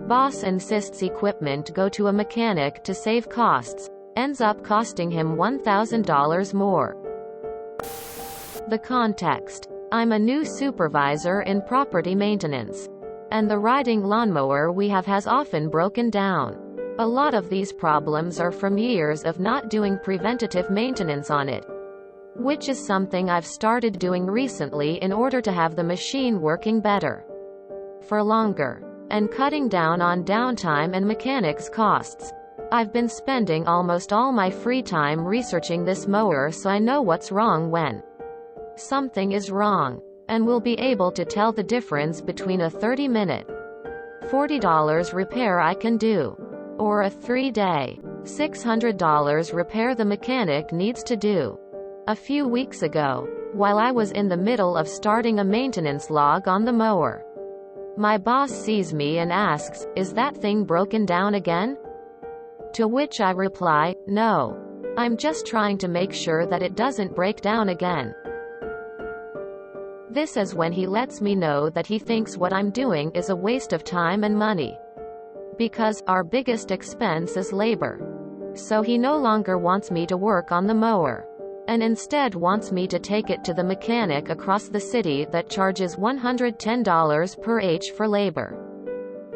Boss insists equipment go to a mechanic to save costs. Ends up costing him $1,000 more. The context. I'm a new supervisor in property maintenance, and the riding lawnmower we have has often broken down. A lot of these problems are from years of not doing preventative maintenance on it, which is something I've started doing recently in order to have the machine working better for longer, and cutting down on downtime and mechanics costs. I've been spending almost all my free time researching this mower so I know what's wrong when something is wrong, and will be able to tell the difference between a 30-minute, $40 repair I can do, or a 3-day, $600 repair the mechanic needs to do. A few weeks ago, while I was in the middle of starting a maintenance log on the mower, my boss sees me and asks, "Is that thing broken down again?" To which I reply, "No. I'm just trying to make sure that it doesn't break down again." This is when he lets me know that he thinks what I'm doing is a waste of time and money, because our biggest expense is labor. So he no longer wants me to work on the mower, and instead wants me to take it to the mechanic across the city that charges $110 per H for labor.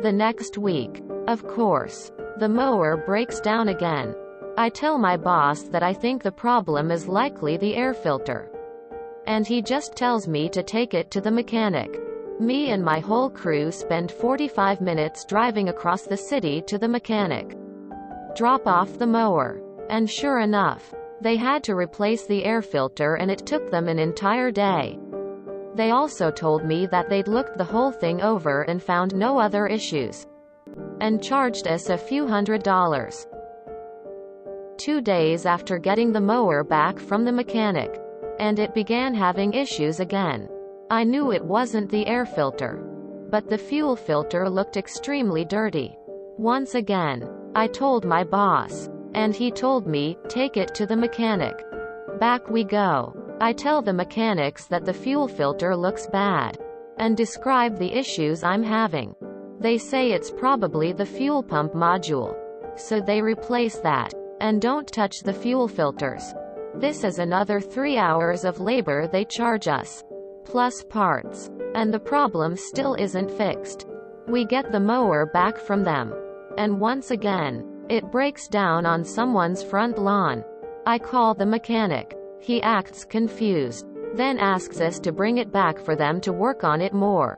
The next week, of course, the mower breaks down again. I tell my boss that I think the problem is likely the air filter, and he just tells me to take it to the mechanic. Me and my whole crew spend 45 minutes driving across the city to the mechanic, drop off the mower, and sure enough, they had to replace the air filter and it took them an entire day. They also told me that they'd looked the whole thing over and found no other issues, and charged us a few $100s. 2 days after getting the mower back from the mechanic, and it began having issues again. I knew it wasn't the air filter, but the fuel filter looked extremely dirty. Once again, I told my boss, and he told me, "Take it to the mechanic." Back we go. I tell the mechanics that the fuel filter looks bad, and describe the issues I'm having. They say it's probably the fuel pump module, so they replace that, and don't touch the fuel filters. This is another 3 hours of labor they charge us, plus parts, and the problem still isn't fixed. We get the mower back from them, and once again, it breaks down on someone's front lawn. I call the mechanic. He acts confused, then asks us to bring it back for them to work on it more.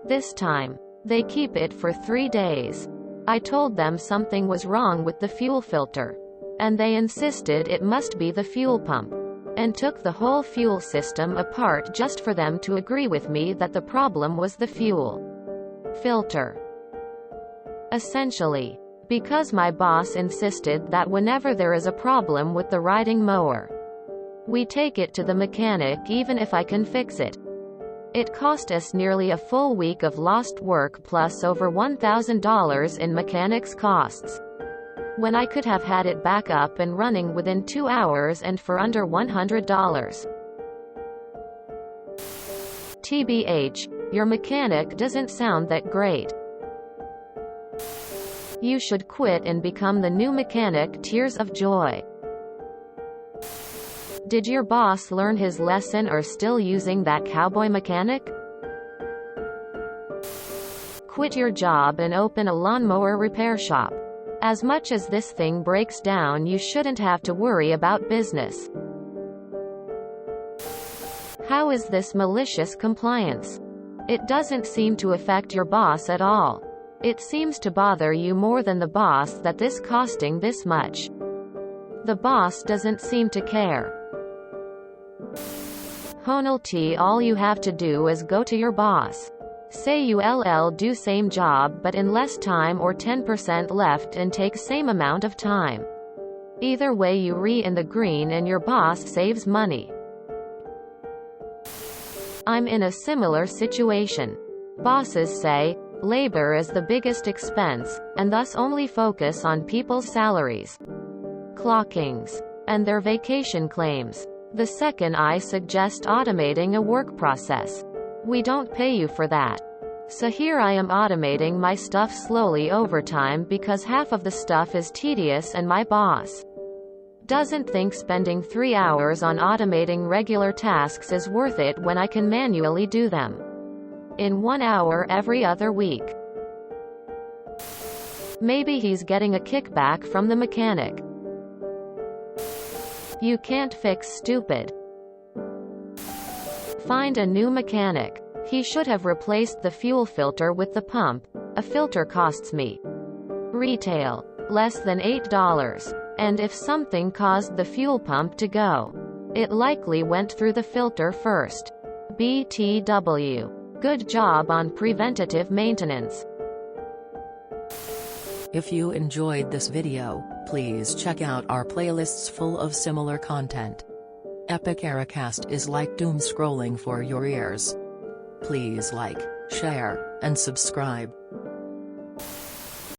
This time, they keep it for 3 days. I told them something was wrong with the fuel filter, and they insisted it must be the fuel pump, and took the whole fuel system apart just for them to agree with me that the problem was the fuel filter. Essentially, because my boss insisted that whenever there is a problem with the riding mower, we take it to the mechanic even if I can fix it. It cost us nearly a full week of lost work plus over $1,000 in mechanics costs, when I could have had it back up and running within 2 hours and for under $100. TBH, your mechanic doesn't sound that great. You should quit and become the new mechanic. Tears of joy. Did your boss learn his lesson or still using that cowboy mechanic? Quit your job and open a lawnmower repair shop. As much as this thing breaks down, you shouldn't have to worry about business. How is this malicious compliance? It doesn't seem to affect your boss at all. It seems to bother you more than the boss that this costing this much. The boss doesn't seem to care. Honalty, all you have to do is go to your boss. Say you do same job but in less time or 10% left and take same amount of time. Either way you in the green and your boss saves money. I'm in a similar situation. Bosses say, labor is the biggest expense, and thus only focus on people's salaries, clockings, and their vacation claims. The second I suggest automating a work process. We don't pay you for that. So here I am automating my stuff slowly over time because half of the stuff is tedious and my boss doesn't think spending 3 hours on automating regular tasks is worth it when I can manually do them in 1 hour every other week. Maybe he's getting a kickback from the mechanic. You can't fix stupid. Find a new mechanic. He should have replaced the fuel filter with the pump. A filter costs me retail less than $8. And if something caused the fuel pump to go, it likely went through the filter first. BTW. Good job on preventative maintenance. If you enjoyed this video, please check out our playlists full of similar content. Epic Ericast is like doom scrolling for your ears. Please like, share, and subscribe.